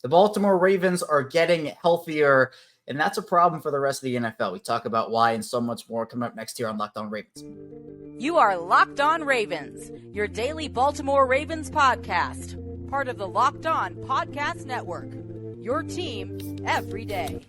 The Baltimore Ravens are getting healthier, and that's a problem for the rest of the NFL. We talk about why and so much more coming up next year on Locked On Ravens. You are Locked On Ravens, your daily Baltimore Ravens podcast, part of the Locked On Podcast Network, your team every day.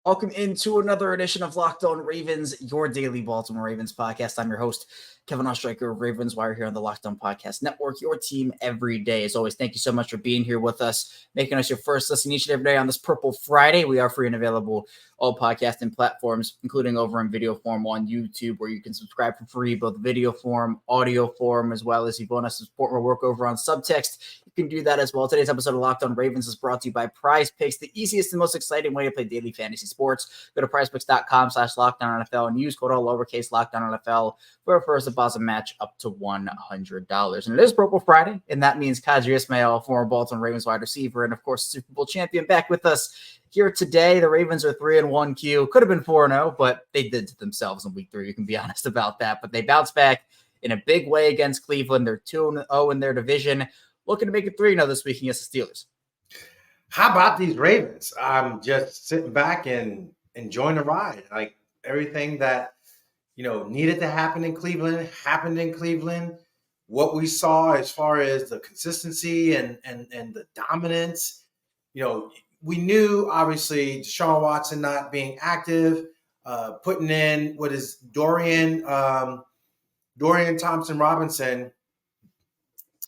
Welcome into another edition of Locked On Ravens, your daily Baltimore Ravens podcast. I'm your host, Kevin Ostreicher of Ravens Wire here on the Locked On Podcast Network, your team every day. As always, thank you so much for being here with us, making us your first listen each and every day on this Purple Friday. We are free and available all podcasting platforms, including over in video form on YouTube, where you can subscribe for free, both video form, audio form, as well as if you want us to support our work over on Subtext. You can do that as well. Today's episode of Locked On Ravens is brought to you by PrizePicks, the easiest and most exciting way to play daily fantasy sports. Go to prizepicks.com/LockedOnNFL and use code all lowercase LockedOnNFL for a first deposit match up to $100. And it is Purple Friday, and that means Qadry Ismail, former Baltimore Ravens wide receiver, and of course Super Bowl champion, back with us here today. The Ravens are 3-1 Q. Could have been 4-0, but they did to themselves in week 3. You can be honest about that. But they bounced back in a big way against Cleveland. They're 2-0 in their division, looking to make it 3-0 this week against the Steelers. How about these Ravens? I'm just sitting back and enjoying the ride. Like, everything that, needed to happen in Cleveland happened in Cleveland. What we saw as far as the consistency and the dominance, we knew, obviously, Deshaun Watson not being active, putting in what is Dorian Thompson-Robinson,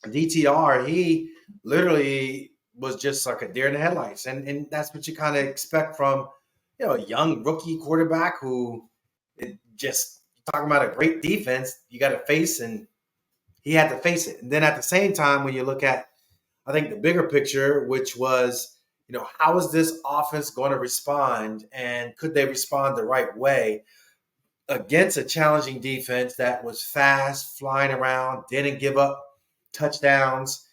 DTR. He literally was just like a deer in the headlights. And that's what you kind of expect from, a young rookie quarterback who just talking about a great defense you got to face, and he had to face it. And then at the same time, when you look at, I think, the bigger picture, which was, how is this offense going to respond, and could they respond the right way against a challenging defense that was fast, flying around, didn't give up touchdowns.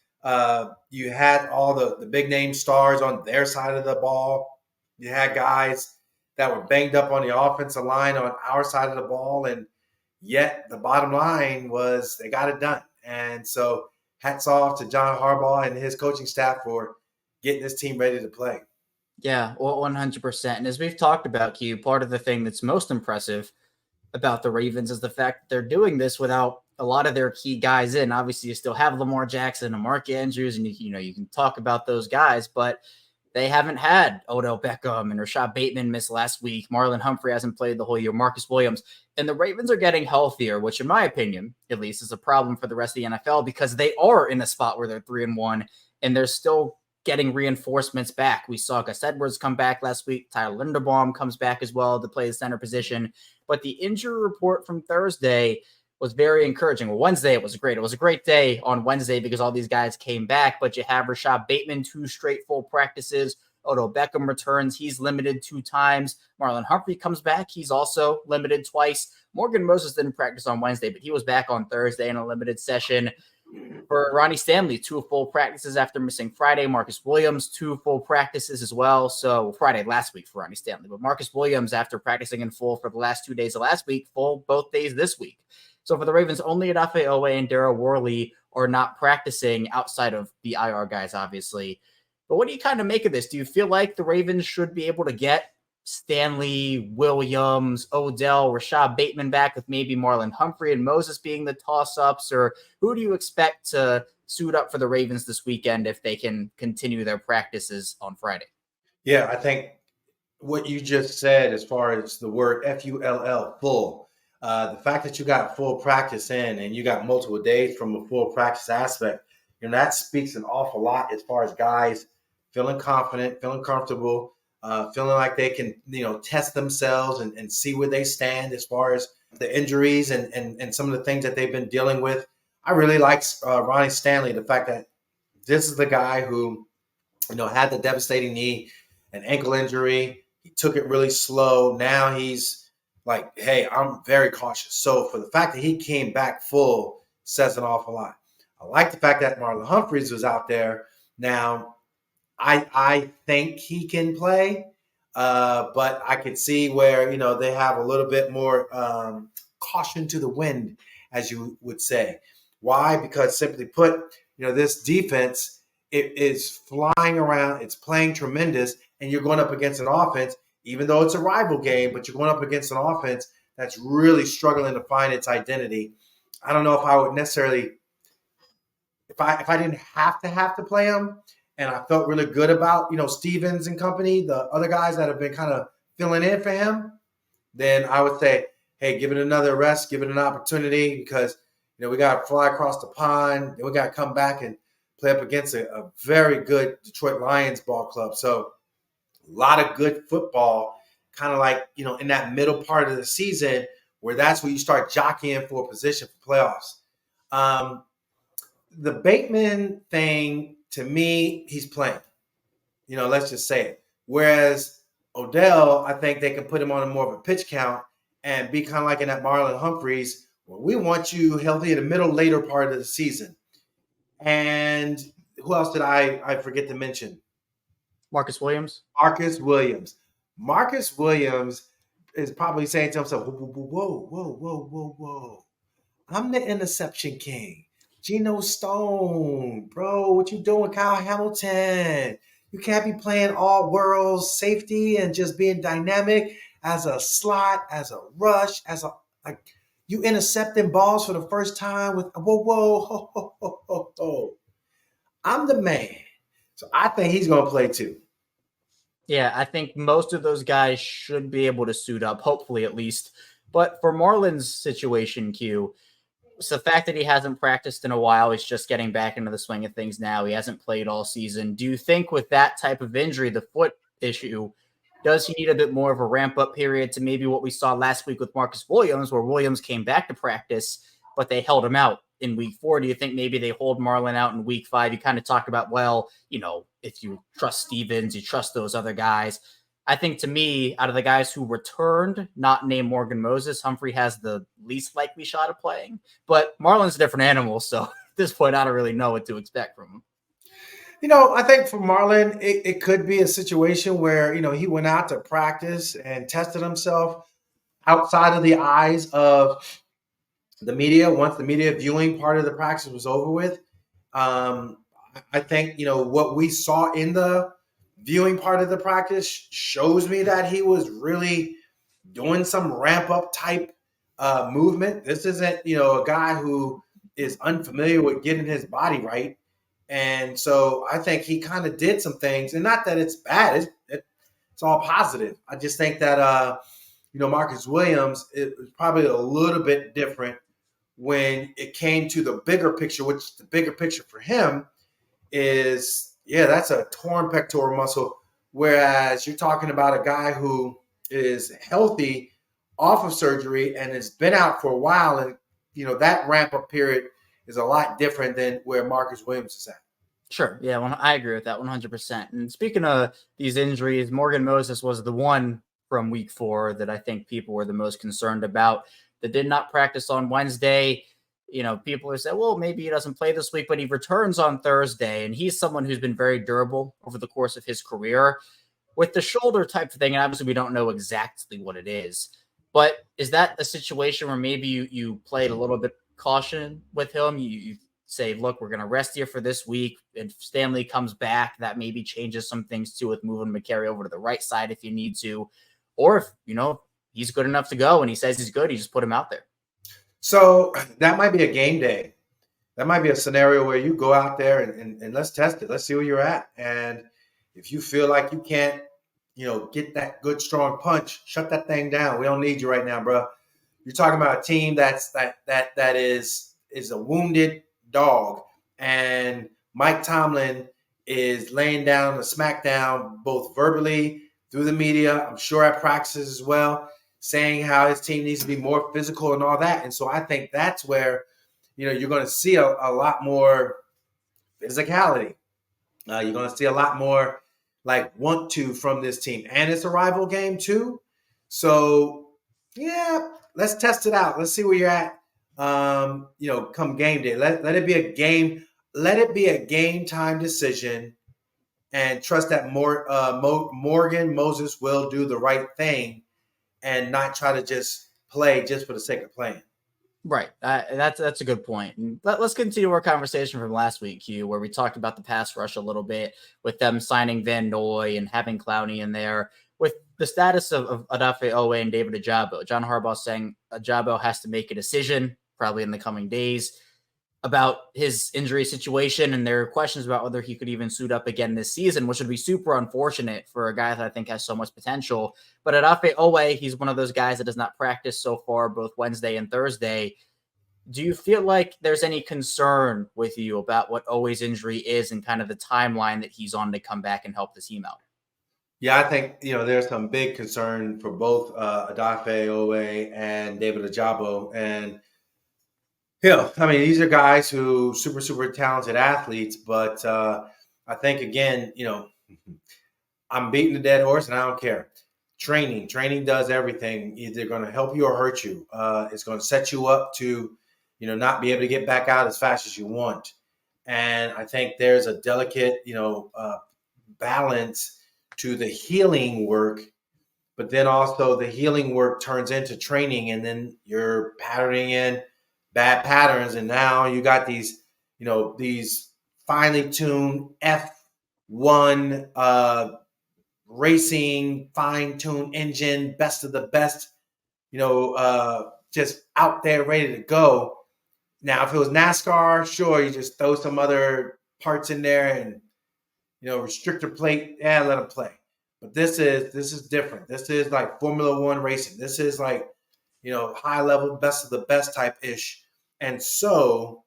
You had all the big name stars on their side of the ball. You had guys that were banged up on the offensive line on our side of the ball, and yet the bottom line was they got it done. And so hats off to John Harbaugh and his coaching staff for getting this team ready to play. Yeah, well, 100%. And as we've talked about, Q, part of the thing that's most impressive about the Ravens is the fact that they're doing this without a lot of their key guys in. Obviously, you still have Lamar Jackson and Mark Andrews, and you can talk about those guys, but they haven't had Odell Beckham, and Rashad Bateman missed last week. Marlon Humphrey hasn't played the whole year. Marcus Williams. And the Ravens are getting healthier, which in my opinion, at least, is a problem for the rest of the NFL, because they are in a spot where they're 3-1 and they're still getting reinforcements back. We saw Gus Edwards come back last week. Tyler Linderbaum comes back as well to play the center position. But the injury report from Thursday was very encouraging. Well, Wednesday, it was great. It was a great day on Wednesday because all these guys came back, but you have Rashad Bateman, 2 straight full practices. Odell Beckham returns. He's limited 2 times. Marlon Humphrey comes back. He's also limited twice. Morgan Moses didn't practice on Wednesday, but he was back on Thursday in a limited session. For Ronnie Stanley, 2 full practices after missing Friday. Marcus Williams, 2 full practices as well. So Friday last week for Ronnie Stanley, but Marcus Williams, after practicing in full for the last 2 days of last week, full both days this week. So for the Ravens, only Odafe Owe and Darryl Worley are not practicing outside of the IR guys, obviously. But what do you kind of make of this? Do you feel like the Ravens should be able to get Stanley, Williams, Odell, Rashad Bateman back, with maybe Marlon Humphrey and Moses being the toss-ups? Or who do you expect to suit up for the Ravens this weekend if they can continue their practices on Friday? Yeah, I think what you just said as far as the word F-U-L-L, full, the fact that you got full practice in and you got multiple days from a full practice aspect, that speaks an awful lot as far as guys feeling confident, feeling comfortable, feeling like they can, test themselves and see where they stand as far as the injuries and some of the things that they've been dealing with. I really like Ronnie Stanley, the fact that this is the guy who, had the devastating knee, an ankle injury. He took it really slow. Now he's like, hey, I'm very cautious. So for the fact that he came back full says an awful lot. I like the fact that Marlon Humphreys was out there. Now, I think he can play, but I could see where they have a little bit more caution to the wind, as you would say. Why? Because simply put, this defense it is flying around, it's playing tremendous, and you're going up against an offense, even though it's a rival game, but you're going up against an offense that's really struggling to find its identity. I don't know if I would necessarily, if I didn't have to play him, and I felt really good about Stevens and company, the other guys that have been kind of filling in for him, then I would say, hey, give it another rest, give it an opportunity, because we got to fly across the pond, then we got to come back and play up against a very good Detroit Lions ball club. So a lot of good football, kind of like in that middle part of the season, where that's where you start jockeying for a position for playoffs. The Bateman thing, to me, he's playing. Let's just say it. Whereas Odell, I think they can put him on more of a pitch count and be kind of like in that Marlon Humphreys, where we want you healthy in the middle, later part of the season. And who else did I forget to mention? Marcus Williams. Marcus Williams is probably saying to himself, whoa. I'm the interception king. Geno Stone, bro, what you doing, Kyle Hamilton? You can't be playing all worlds safety and just being dynamic as a slot, as a rush, you intercepting balls for the first time with whoa. I'm the man. So I think he's going to play too. Yeah, I think most of those guys should be able to suit up, hopefully at least. But for Marlon's situation, Q, it's the fact that he hasn't practiced in a while. He's just getting back into the swing of things now. He hasn't played all season. Do you think with that type of injury, the foot issue, does he need a bit more of a ramp-up period to maybe what we saw last week with Marcus Williams, where Williams came back to practice, but they held him out in week 4? Do you think maybe they hold Marlon out in week 5? You kind of talked about, well, if you trust Stevens, you trust those other guys. I think, to me, out of the guys who returned, not named Morgan Moses, Humphrey has the least likely shot of playing. But Marlon's a different animal, so at this point, I don't really know what to expect from him. I think for Marlon, it could be a situation where, he went out to practice and tested himself outside of the eyes of the media. Once the media viewing part of the practice was over with, I think, what we saw in the viewing part of the practice shows me that he was really doing some ramp up type movement. This isn't, a guy who is unfamiliar with getting his body right. And so I think he kind of did some things, and not that it's bad. It's all positive. I just think that, Marcus Williams, it was probably a little bit different when it came to the bigger picture, which the bigger picture for him is, that's a torn pectoral muscle. Whereas you're talking about a guy who is healthy off of surgery and has been out for a while. And, that ramp up period is a lot different than where Marcus Williams is at. Sure. Yeah, I agree with that 100%. And speaking of these injuries, Morgan Moses was the one from week 4 that I think people were the most concerned about, that did not practice on Wednesday. People are saying, well, maybe he doesn't play this week, but he returns on Thursday. And he's someone who's been very durable over the course of his career. With the shoulder type of thing, and obviously we don't know exactly what it is, but is that a situation where maybe you played a little bit caution with him? You say, look, we're going to rest you for this week. If Stanley comes back, that maybe changes some things too, with moving McCary over to the right side if you need to. Or if, he's good enough to go and he says he's good, you just put him out there. So that might be a game day. That might be a scenario where you go out there and let's test it. Let's see where you're at. And if you feel like you can't, get that good, strong punch, shut that thing down. We don't need you right now, bro. You're talking about a team that is a wounded dog. And Mike Tomlin is laying down the smackdown, both verbally, through the media, I'm sure at practices as well, saying how his team needs to be more physical and all that. And so I think that's where, you're going to see a lot more physicality. You're going to see a lot more want to from this team. And it's a rival game too. So, let's test it out. Let's see where you're at, come game day. Let it be a game. Let it be a game time decision. and trust that Morgan Moses will do the right thing and not try to just play just for the sake of playing. Right. That's a good point. And let's continue our conversation from last week, Hugh, where we talked about the pass rush a little bit with them signing Van Noy and having Clowney in there. With the status of Odafe Owe and David Ajabo, John Harbaugh saying Ajabo has to make a decision probably in the coming days about his injury situation, and there are questions about whether he could even suit up again this season, which would be super unfortunate for a guy that I think has so much potential. But Odafe Owe, he's one of those guys that does not practice so far, both Wednesday and Thursday. Do you feel like there's any concern with you about what Owe's injury is and kind of the timeline that he's on to come back and help the team out? Yeah, I think, there's some big concern for both Odafe Owe and David Ajabo. And, these are guys who super, super talented athletes. But I think, again, I'm beating the dead horse and I don't care. Training does everything. Either going to help you or hurt you. It's going to set you up to, not be able to get back out as fast as you want. And I think there's a delicate, balance to the healing work, but then also the healing work turns into training, and then you're patterning in bad patterns. And now you got these, these finely tuned F1 racing, fine-tuned engine, best of the best, just out there ready to go. Now, if it was NASCAR, sure, you just throw some other parts in there and, restrictor plate, let them play. But this is different. This is like Formula One racing. This is like, high level, best of the best type ish. And so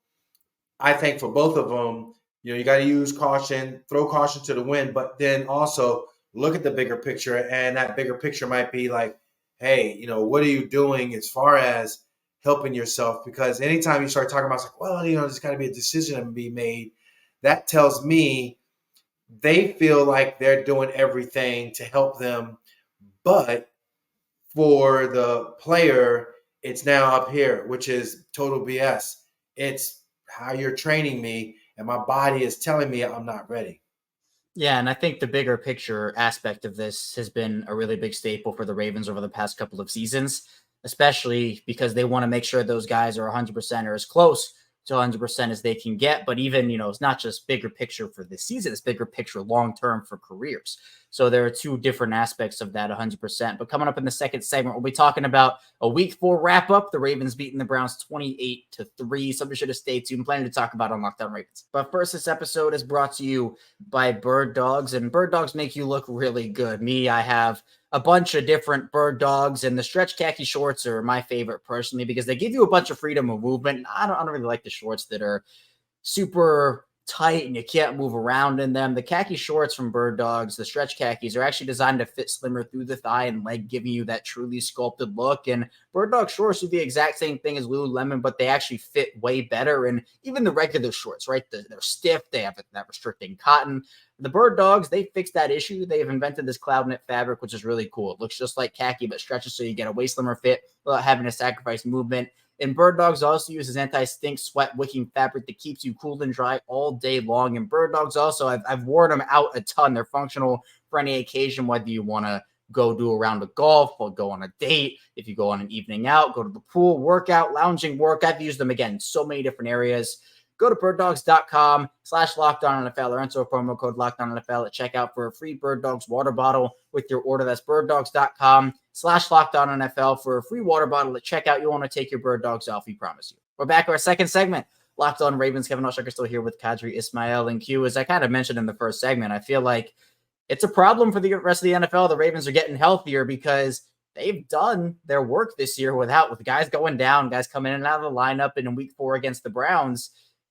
I think for both of them, you got to use caution, throw caution to the wind, but then also look at the bigger picture. And that bigger picture might be like, hey, what are you doing as far as helping yourself? Because anytime you start talking about, it's like, well, there's got to be a decision to be made. That tells me they feel like they're doing everything to help them. But for the player, it's now up here, which is total BS. It's how you're training me, and my body is telling me I'm not ready. Yeah, and I think the bigger picture aspect of this has been a really big staple for the Ravens over the past couple of seasons, especially because they want to make sure those guys are 100% or as close to 100% as they can get. But even, it's not just bigger picture for this season, it's bigger picture long-term for careers. So there are two different aspects of that 100%. But coming up in the second segment, we'll be talking about a week 4 wrap-up. The Ravens beating the Browns 28-3. Something should have stayed tuned. Plenty to talk about on Locked On Ravens. But first, this episode is brought to you by Bird Dogs, and Bird Dogs make you look really good. I have a bunch of different Bird Dogs, and the stretch khaki shorts are my favorite personally because they give you a bunch of freedom of movement. I don't really like the shorts that are super tight and you can't move around in them. The khaki shorts from Bird Dogs, the stretch khakis, are actually designed to fit slimmer through the thigh and leg, giving you that truly sculpted look. And Bird Dog shorts do the exact same thing as Lululemon, but they actually fit way better. And even the regular shorts, right? They're stiff. They have that restricting cotton. The Bird Dogs, they fixed that issue. They've invented this cloud knit fabric, which is really cool. It looks just like khaki, but stretches so you get a way slimmer fit without having to sacrifice movement. And Bird Dogs also uses anti-stink, sweat wicking fabric that keeps you cool and dry all day long. And Bird Dogs also, I've worn them out a ton. They're functional for any occasion, whether you want to go do a round of golf or go on a date. If you go on an evening out, go to the pool, workout, lounging work. I've used them again in so many different areas. Go to birddogs.com/LockedOnNFL or enter promo code LockedOnNFL at checkout for a free Bird Dogs water bottle with your order. That's birddogs.com/LockedOnNFL for a free water bottle at checkout. You want to take your Bird Dogs off, we promise you. We're back to our second segment. Locked On Ravens. Kevin Oshak still here with Qadry Ismail and Q. As I kind of mentioned in the first segment, I feel like it's a problem for the rest of the NFL. The Ravens are getting healthier because they've done their work this year with guys going down, guys coming in and out of the lineup. And in week 4 against the Browns,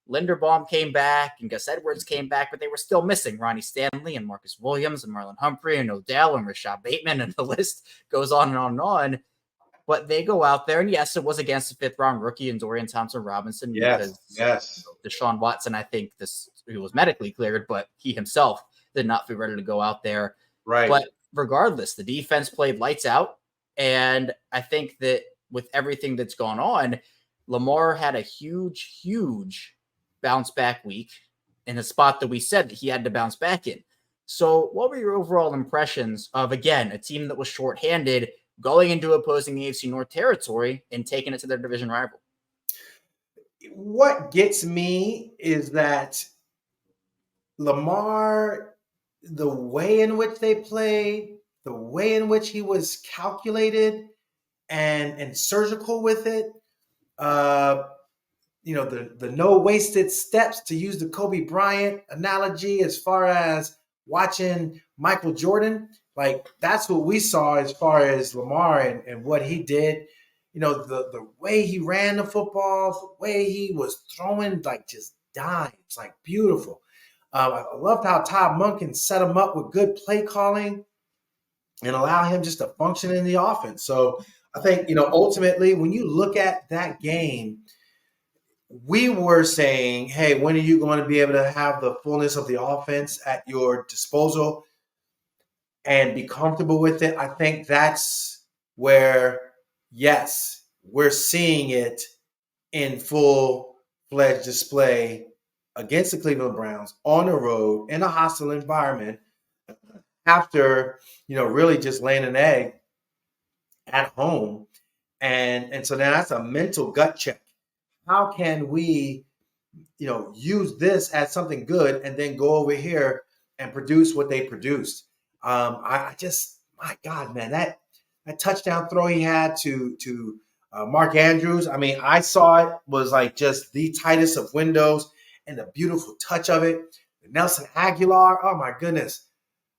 Linderbaum came back and Gus Edwards came back, but they were still missing Ronnie Stanley and Marcus Williams and Marlon Humphrey and Odell and Rashad Bateman, and the list goes on and on and on. But they go out there, and yes, it was against a 5th-round rookie and Dorian Thompson-Robinson. Yes. Deshaun Watson, I think he was medically cleared, but he himself did not feel ready to go out there. Right. But regardless, the defense played lights out, and I think that with everything that's gone on, Lamar had a huge bounce back week in a spot that we said that he had to bounce back in. So what were your overall impressions of, again, a team that was shorthanded going into opposing AFC North territory and taking it to their division rival? What gets me is that Lamar, the way in which they played, the way in which he was calculated and surgical with it, the no wasted steps, to use the Kobe Bryant analogy, as far as watching Michael Jordan, like that's what we saw as far as Lamar and what he did. The way he ran the football, the way he was throwing, like just dimes, like beautiful. I loved how Todd Monken set him up with good play calling and allow him just to function in the offense. So I think, ultimately, when you look at that game, we were saying, hey, when are you going to be able to have the fullness of the offense at your disposal and be comfortable with it? I think that's where, yes, we're seeing it in full-fledged display against the Cleveland Browns on the road in a hostile environment after, really just laying an egg at home. And so then that's a mental gut check. How can we, use this as something good and then go over here and produce what they produced? I just, my God, man, that touchdown throw he had to Mark Andrews. I mean, I saw it was like just the tightest of windows and the beautiful touch of it. Nelson Aguilar, oh my goodness.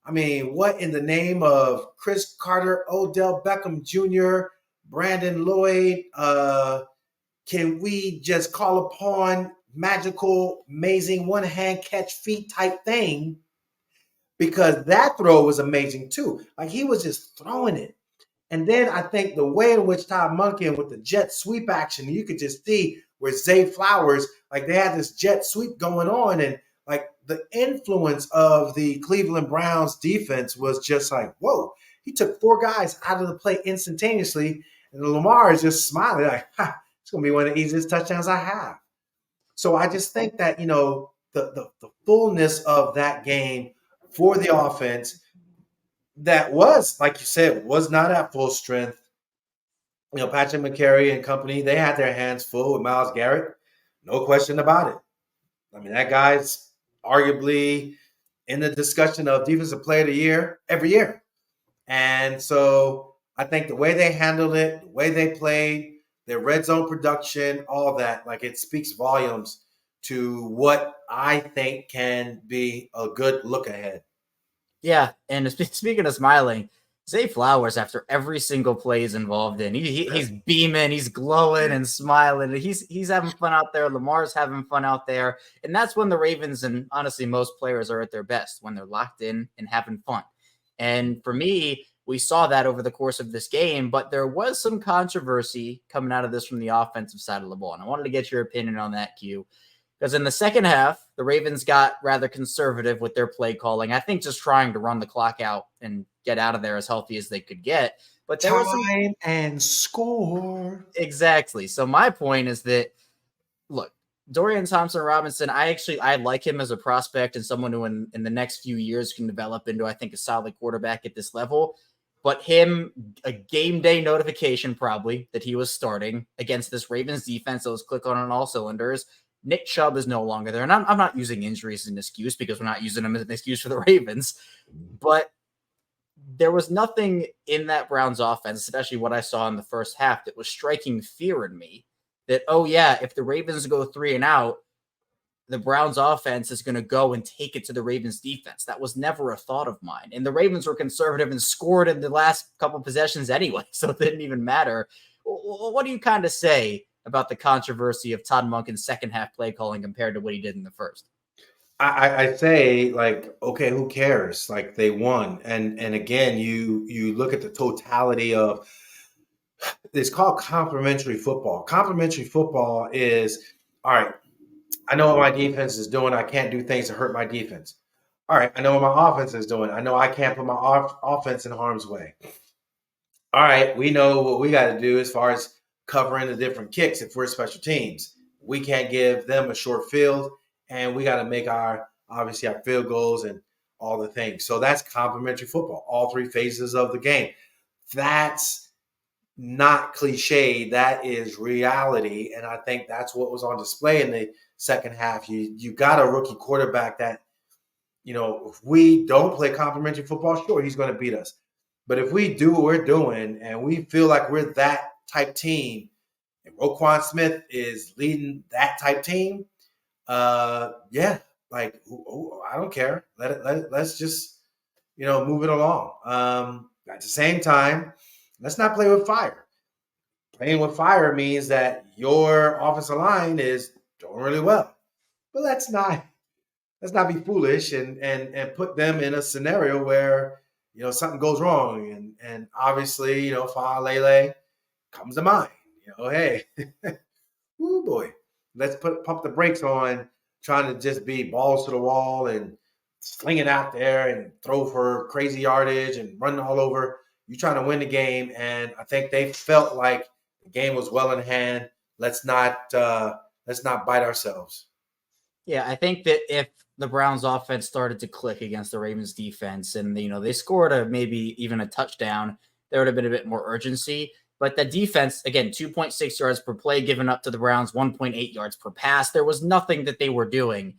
I mean, what in the name of Chris Carter, Odell Beckham Jr., Brandon Lloyd, can we just call upon magical, amazing one-hand catch feet type thing? Because that throw was amazing too. Like he was just throwing it. And then I think the way in which Todd Monken with the jet sweep action, you could just see where Zay Flowers, like they had this jet sweep going on, and like the influence of the Cleveland Browns defense was just like, whoa, he took 4 guys out of the play instantaneously. And Lamar is just smiling like, it's going to be one of the easiest touchdowns I have. So I just think that, the fullness of that game for the offense that was, like you said, was not at full strength. Patrick McCary and company, they had their hands full with Myles Garrett. No question about it. I mean, that guy's arguably in the discussion of Defensive Player of the Year every year. And so I think the way they handled it, the way they played, their red zone production, all that, like it speaks volumes to what I think can be a good look ahead. Yeah, and speaking of smiling, Zay Flowers, after every single play he's involved in, he's beaming, he's glowing and smiling. He's having fun out there. Lamar's having fun out there. And that's when the Ravens and honestly most players are at their best, when they're locked in and having fun. And for me, we saw that over the course of this game, but there was some controversy coming out of this from the offensive side of the ball. And I wanted to get your opinion on that, Q. Because in the second half, the Ravens got rather conservative with their play calling. I think just trying to run the clock out and get out of there as healthy as they could get. But there was time and score. Exactly. So my point is that, look, Dorian Thompson-Robinson, I like him as a prospect and someone who in the next few years can develop into, I think, a solid quarterback at this level. But him, a game day notification probably that he was starting against this Ravens defense that was clicking on all cylinders. Nick Chubb is no longer there. And I'm not using injuries as an excuse because we're not using them as an excuse for the Ravens. But there was nothing in that Browns offense, especially what I saw in the first half, that was striking fear in me that, oh, yeah, if the Ravens go 3 and out, the Browns offense is going to go and take it to the Ravens defense. That was never a thought of mine. And the Ravens were conservative and scored in the last couple possessions anyway, so it didn't even matter. What do you kind of say about the controversy of Todd Monken's second half play calling compared to what he did in the first? I say, like, okay, who cares? Like, they won. And again, you look at the totality of, it's called complementary football. Complementary football is, all right, I know what my defense is doing. I can't do things to hurt my defense. All right, I know what my offense is doing. I know I can't put my offense in harm's way. All right, we know what we got to do as far as covering the different kicks if we're special teams. We can't give them a short field, and we got to make our field goals and all the things. So that's complementary football, all three phases of the game. That's not cliche. That is reality. And I think that's what was on display in the second half. You got a rookie quarterback that, if we don't play complementary football, sure, he's going to beat us. But if we do what we're doing and we feel like we're that type team, and Roquan Smith is leading that type team, I don't care. Let's just, move it along. At the same time, let's not play with fire. Playing with fire means that your offensive line is doing really well. But let's not be foolish and put them in a scenario where, something goes wrong. And obviously, Faalele comes to mind. Hey, oh boy, let's pump the brakes on trying to just be balls to the wall and sling it out there and throw for crazy yardage and run all over. You're trying to win the game, and I think they felt like the game was well in hand. Let's not bite ourselves. Yeah, I think that if the Browns offense started to click against the Ravens defense and, they scored maybe even a touchdown, there would have been a bit more urgency. But the defense, again, 2.6 yards per play given up to the Browns, 1.8 yards per pass. There was nothing that they were doing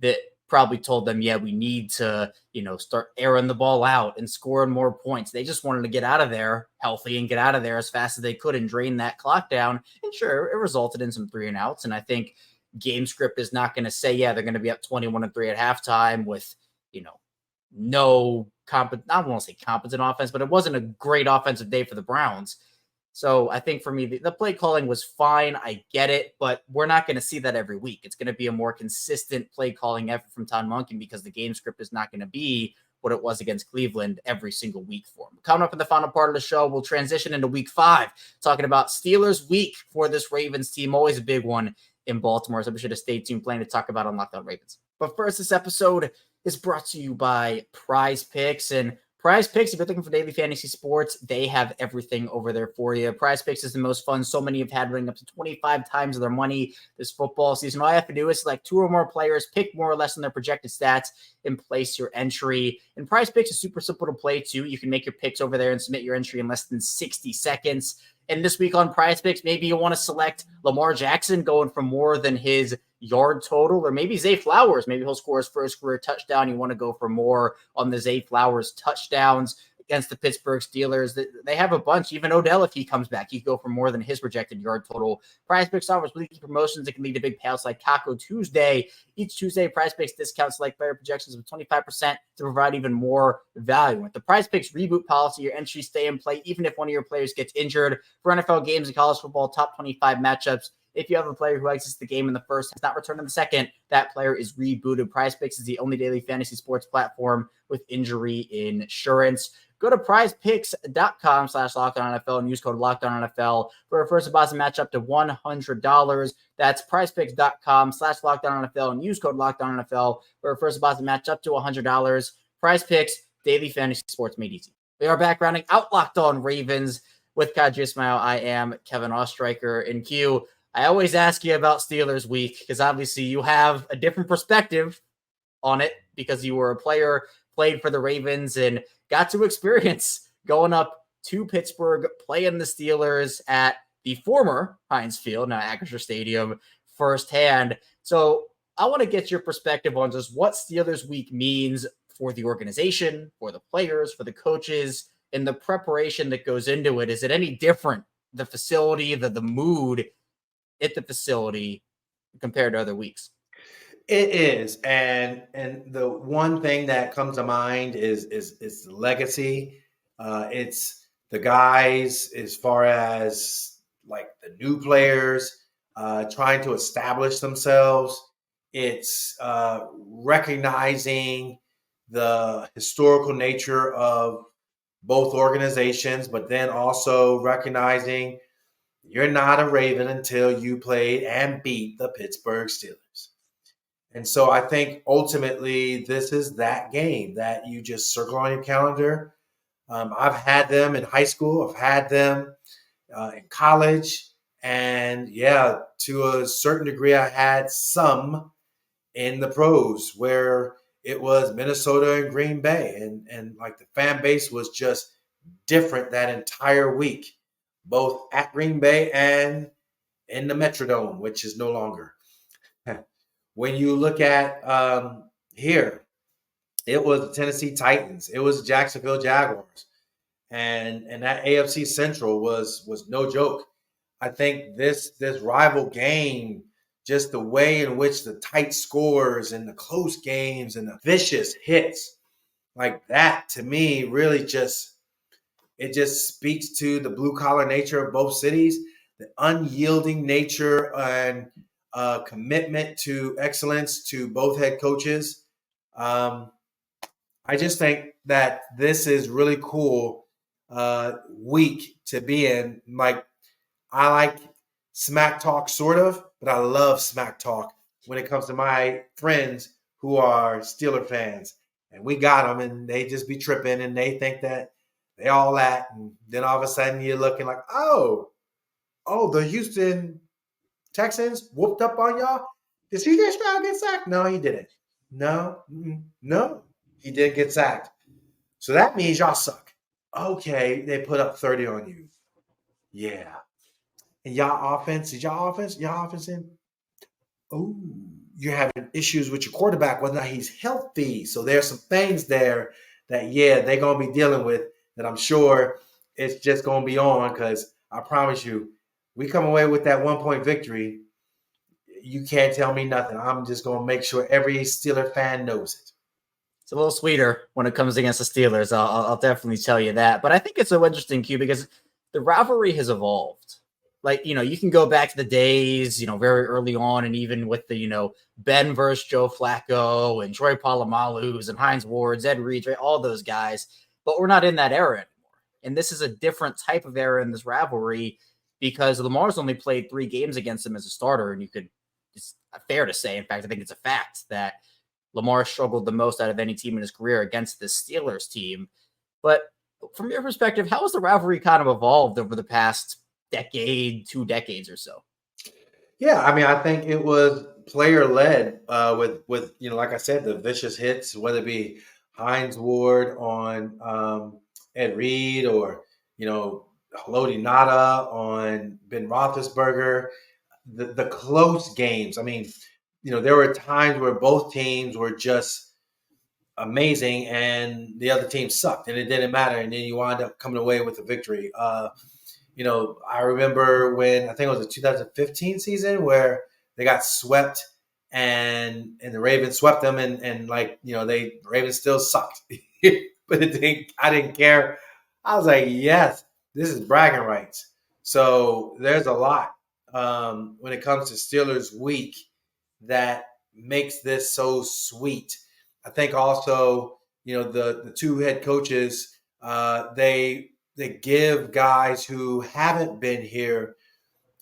that probably told them, yeah, we need to, start airing the ball out and scoring more points. They just wanted to get out of there healthy and get out of there as fast as they could and drain that clock down. And sure, it resulted in some 3 and outs. And I think game script is not going to say, yeah, they're going to be up 21-3 at halftime with, no I don't want to say competent offense, but it wasn't a great offensive day for the Browns. So I think for me, the play calling was fine. I get it, but we're not going to see that every week. It's going to be a more consistent play calling effort from Todd Monken because the game script is not going to be what it was against Cleveland every single week for him. Coming up in the final part of the show, we'll transition into week 5, talking about Steelers week for this Ravens team. Always a big one in Baltimore, so be sure to stay tuned. Plenty to talk about on Locked On Ravens. But first, this episode is brought to you by PrizePicks. And PrizePicks, if you're looking for daily fantasy sports, they have everything over there for you. PrizePicks is the most fun so many have had, winning up to 25 times their money this football season. All you have to do is select 2 or more players, pick more or less on their projected stats, and place your entry. And PrizePicks is super simple to play too. You can make your picks over there and submit your entry in less than 60 seconds. And this week on PrizePicks, maybe you want to select Lamar Jackson going for more than his yard total, or maybe Zay Flowers. Maybe he'll score his first career touchdown. You want to go for more on the Zay Flowers touchdowns against the Pittsburgh Steelers. They have a bunch. Even Odell, if he comes back, he could go for more than his projected yard total. PrizePicks offers weekly promotions that can lead to big payouts like Taco Tuesday. Each Tuesday, PrizePicks discounts like player projections of 25% to provide even more value. With the PrizePicks reboot policy, your entries stay in play even if one of your players gets injured. For NFL games and college football top 25 matchups, if you have a player who exits the game in the first, has not returned in the second, that player is rebooted. PrizePicks is the only daily fantasy sports platform with injury insurance. Go to prizepicks.com/LockedOnNFL and use code LockedOnNFL for a first deposit match up to $100. That's prizepicks.com/LockedOnNFL and use code LockedOnNFL for a first deposit match up to $100. PrizePicks, daily fantasy sports made easy. We are back rounding out Locked On Ravens with Qadry Ismail. I am Kevin Ostreicher. And Q, I always ask you about Steelers week because obviously you have a different perspective on it because you were a player, played for the Ravens, and got to experience going up to Pittsburgh, playing the Steelers at the former Heinz Field, now Acrisure Stadium, firsthand. So I want to get your perspective on just what Steelers week means for the organization, for the players, for the coaches, and the preparation that goes into it. Is it any different, the facility, the mood at the facility compared to other weeks? It is, and the one thing that comes to mind is the legacy. It's the guys as far as like the new players trying to establish themselves. It's recognizing the historical nature of both organizations, but then also recognizing you're not a Raven until you played and beat the Pittsburgh Steelers. And so I think ultimately this is that game that you just circle on your calendar. I've had them in high school. I've had them in college. And yeah, to a certain degree, I had some in the pros where it was Minnesota and Green Bay. And like the fan base was just different that entire week, both at Green Bay and in the Metrodome, which is no longer. When you look at here, it was the Tennessee Titans. It was the Jacksonville Jaguars. And that AFC Central was no joke. I think this rival game, just the way in which the tight scores and the close games and the vicious hits like that, to me, really just speaks to the blue collar nature of both cities, the unyielding nature and commitment to excellence to both head coaches. I just think that this is really cool week to be in. Like, I like smack talk sort of, but I love smack talk when it comes to my friends who are Steeler fans. And we got them, and they just be tripping, and they think that they all that. And then all of a sudden you're looking like, oh, the Houston Texans whooped up on y'all? Did CJ Stroud get sacked? No, he didn't. No, he didn't get sacked. So that means y'all suck. Okay, they put up 30 on you. Yeah. And y'all offense in? Oh, you're having issues with your quarterback, whether or not he's healthy. So there's some things there that, they're going to be dealing with that I'm sure it's just going to be on, because I promise you, we come away with that 1-point victory, you can't tell me nothing. I'm just going to make sure every Steeler fan knows it. It's a little sweeter when it comes against the Steelers. I'll definitely tell you that. But I think it's so interesting, Q, because the rivalry has evolved. Like, you can go back to the days, very early on, and even with the, Ben versus Joe Flacco and Troy Polamalu's and Hines Ward's, Ed Reed's, right, all those guys. But we're not in that era anymore. And this is a different type of era in this rivalry because Lamar's only played 3 games against him as a starter. And it's fair to say, in fact, I think it's a fact that Lamar struggled the most out of any team in his career against the Steelers team. But from your perspective, how has the rivalry kind of evolved over the past decade, 2 decades or so? Yeah, I mean, I think it was player-led with like I said, the vicious hits, whether it be Hines Ward on Ed Reed or, Haloti Ngata on Ben Roethlisberger, the close games. I mean, there were times where both teams were just amazing and the other team sucked and it didn't matter. And then you wind up coming away with a victory. I remember when I think it was the 2015 season where they got swept and the Ravens swept them and the Ravens still sucked, but I didn't care. I was like, yes, this is bragging rights. So there's a lot when it comes to Steelers week that makes this so sweet. I think also, the 2 head coaches, they give guys who haven't been here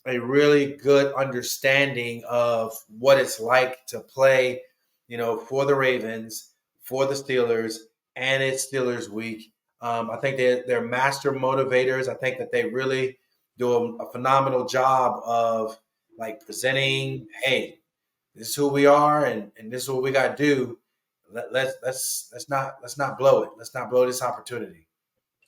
a really good understanding of what it's like to play, for the Ravens, for the Steelers, and it's Steelers week. I think they're master motivators. I think that they really do a phenomenal job of like presenting, hey, this is who we are and this is what we got to do. Let's not blow it. Let's not blow this opportunity.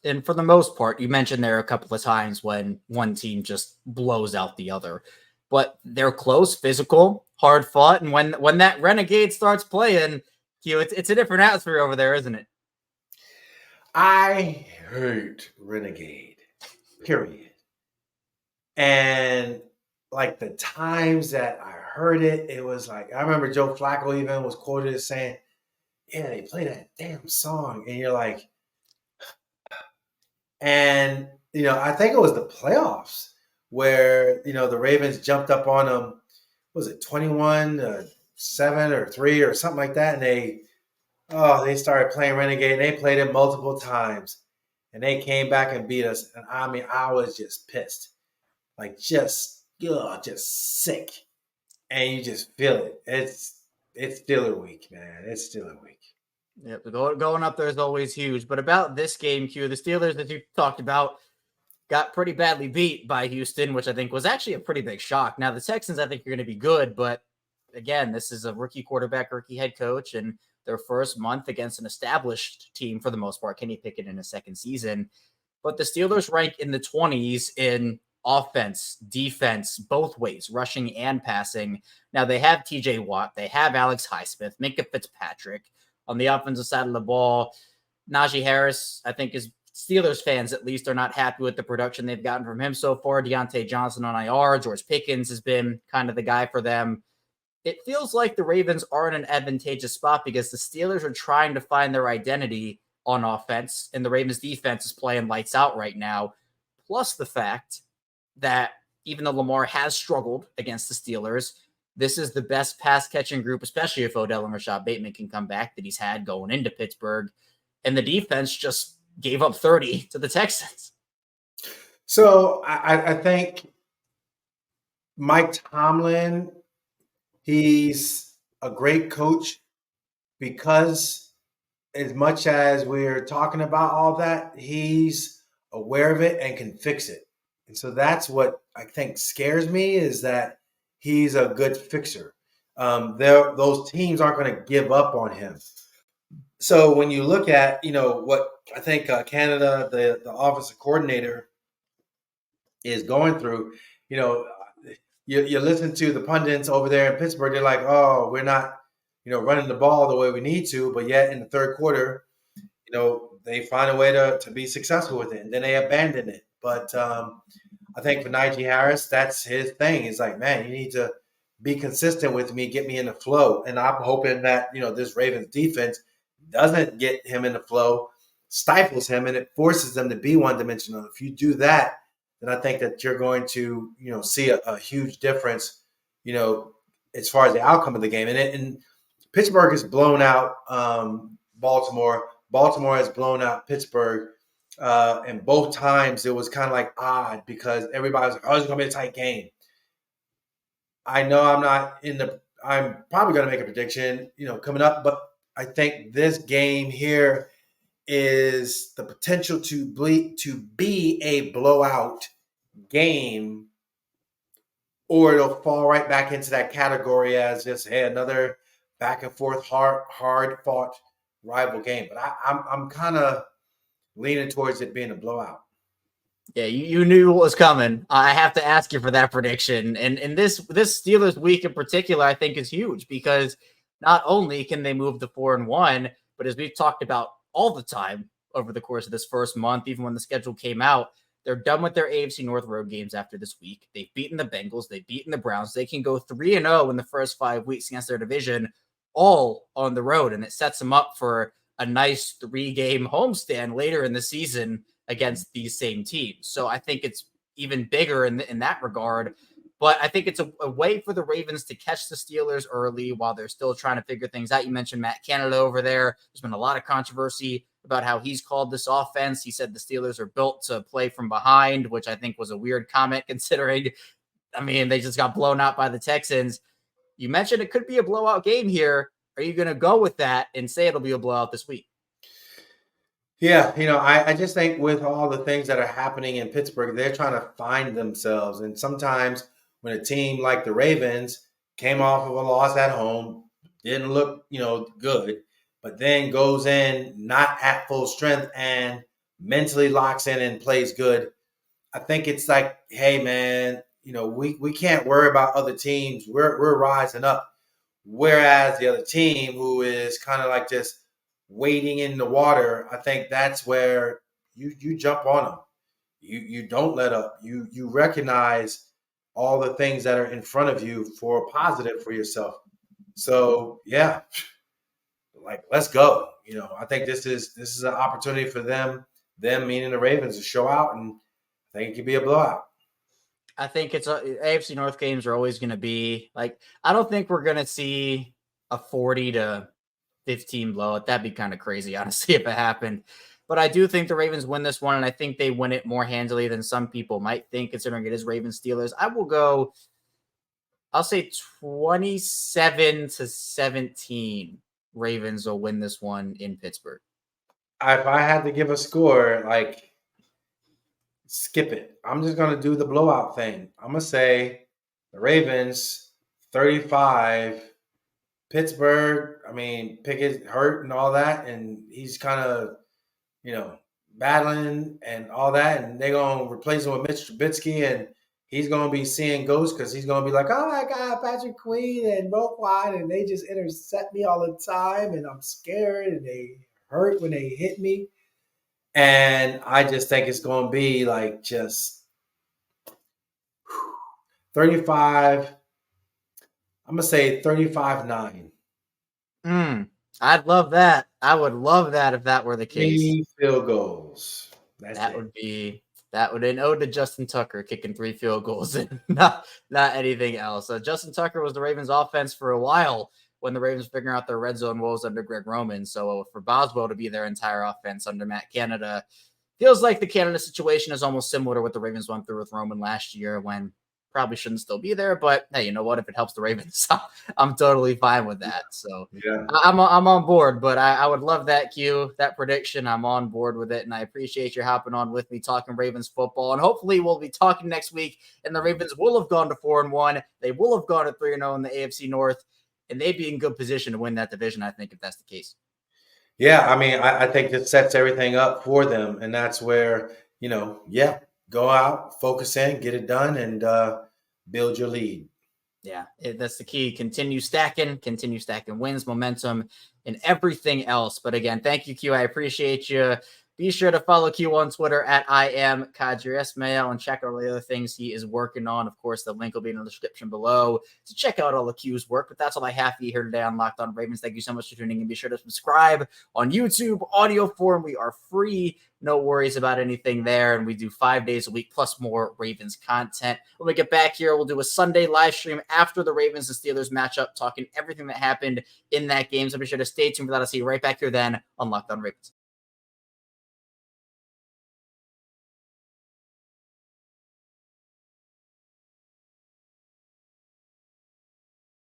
And for the most part, you mentioned there are a couple of times when one team just blows out the other, but they're close, physical, hard fought. And when that Renegade starts playing, it's a different atmosphere over there, isn't it? I hate Renegade, period. And like the times that I heard it, it was like, I remember Joe Flacco even was quoted as saying, yeah, they play that damn song. And you're like, and, I think it was the playoffs where, the Ravens jumped up on them, was it 21-7 or 3 or something like that. And they started playing Renegade and they played it multiple times and they came back and beat us. And I mean, I was just pissed, like just sick. And you just feel it. It's Steeler week, man. It's Steeler week. Yep, going up there is always huge. But about this game, Q, the Steelers that you talked about got pretty badly beat by Houston, which I think was actually a pretty big shock. Now, the Texans, I think, are going to be good. But, again, this is a rookie quarterback, rookie head coach, and their first month against an established team for the most part. Kenny Pickett in his second season. But the Steelers rank in the 20s in offense, defense, both ways, rushing and passing. Now they have TJ Watt, they have Alex Highsmith, Minka Fitzpatrick. On the offensive side of the ball, Najee Harris, I think is Steelers fans at least are not happy with the production they've gotten from him so far. Deontay Johnson on IR, George Pickens has been kind of the guy for them. It feels like the Ravens are in an advantageous spot because the Steelers are trying to find their identity on offense, and the Ravens defense is playing lights out right now. Plus the fact that even though Lamar has struggled against the Steelers, this is the best pass catching group, especially if Odell and Rashad Bateman can come back, that he's had going into Pittsburgh. And the defense just gave up 30 to the Texans. So I think Mike Tomlin, he's a great coach because as much as we're talking about all that, he's aware of it and can fix it. And so that's what I think scares me, is that he's a good fixer. Those teams aren't going to give up on him. So when you look at, what I think Canada, the offensive coordinator, is going through, you listen to the pundits over there in Pittsburgh, they're like, oh, we're not, running the ball the way we need to, but yet in the third quarter, they find a way to be successful with it, and then they abandon it. But I think for Najee Harris, that's his thing. He's like, man, you need to be consistent with me, get me in the flow. And I'm hoping that, this Ravens defense doesn't get him in the flow, stifles him, and it forces them to be one-dimensional. If you do that, then I think that you're going to, see a huge difference, as far as the outcome of the game. And Pittsburgh has blown out Baltimore. Baltimore has blown out Pittsburgh. And both times it was kind of like odd because everybody was like, oh, it's going to be a tight game. I know I'm probably going to make a prediction, coming up, but I think this game here is the potential to be a blowout game, or it'll fall right back into that category as just, hey, another back and forth, hard fought rival game. But I'm kind of leaning towards it being a blowout. Yeah, you knew what was coming. I have to ask you for that prediction. And this Steelers week in particular, I think, is huge because not only can they move to 4-1, but as we've talked about all the time over the course of this first month, even when the schedule came out, they're done with their AFC North road games after this week. They've beaten the Bengals. They've beaten the Browns. They can go 3-0 in the first 5 weeks against their division, all on the road. And it sets them up for a nice 3-game homestand later in the season against these same teams. So I think it's even bigger in that regard. But I think it's a way for the Ravens to catch the Steelers early while they're still trying to figure things out. You mentioned Matt Canada over there. There's been a lot of controversy about how he's called this offense. He said the Steelers are built to play from behind, which I think was a weird comment considering, they just got blown out by the Texans. You mentioned it could be a blowout game here. Are you going to go with that and say it'll be a blowout this week? Yeah, I just think with all the things that are happening in Pittsburgh, they're trying to find themselves. And sometimes when a team like the Ravens came off of a loss at home, didn't look, good, but then goes in not at full strength and mentally locks in and plays good, I think it's like, hey, man, we can't worry about other teams. We're rising up. Whereas the other team, who is kind of like just wading in the water, I think that's where you jump on them. You don't let up. You recognize all the things that are in front of you for a positive for yourself. So yeah, like, let's go. I think this is an opportunity for them meaning the Ravens, to show out, and I think it could be a blowout. I think it's AFC North games are always going to be like, I don't think we're going to see a 40-15 blowout. That'd be kind of crazy, honestly, if it happened. But I do think the Ravens win this one, and I think they win it more handily than some people might think, considering it is Ravens Steelers. I'll say 27-17. Ravens will win this one in Pittsburgh. If I had to give a score, skip it. I'm just going to do the blowout thing. I'm going to say the Ravens 35, Pittsburgh, I mean, Pickett hurt and all that, and he's kind of, battling and all that, and they're going to replace him with Mitch Trubisky, and he's going to be seeing ghosts because he's going to be like, oh my God, Patrick Queen and Roquan, and they just intercept me all the time, and I'm scared, and they hurt when they hit me. And I just think it's going to be like just 35. I'm going to say 35-9. I'd love that. I would love that if that were the case. 3 field goals. That would an ode to Justin Tucker kicking 3 field goals and not anything else. Justin Tucker was the Ravens offense for a while when the Ravens figuring out their red zone woes under Greg Roman. So for Boswell to be their entire offense under Matt Canada, feels like the Canada situation is almost similar to what the Ravens went through with Roman last year when probably shouldn't still be there. But hey, you know what? If it helps the Ravens, I'm totally fine with that. So yeah. I'm on board, but I would love that that prediction. I'm on board with it. And I appreciate you hopping on with me talking Ravens football. And hopefully we'll be talking next week and the Ravens will have gone to 4-1. They will have gone to 3-0 in the AFC North. And they'd be in good position to win that division, I think, if that's the case. Yeah, I mean, I think it sets everything up for them. And that's where, go out, focus in, get it done, and build your lead. Yeah, that's the key. Continue stacking wins, momentum, and everything else. But again, thank you, Q. I appreciate you. Be sure to follow Q on Twitter at I am Qadry Ismail and check out all the other things he is working on. Of course, the link will be in the description below to check out all of Q's work. But that's all I have for you here today on Locked On Ravens. Thank you so much for tuning in. Be sure to subscribe on YouTube, audio form. We are free. No worries about anything there. And we do 5 days a week plus more Ravens content. When we get back here, we'll do a Sunday live stream after the Ravens and Steelers matchup, talking everything that happened in that game. So be sure to stay tuned for that. I'll see you right back here then on Locked On Ravens.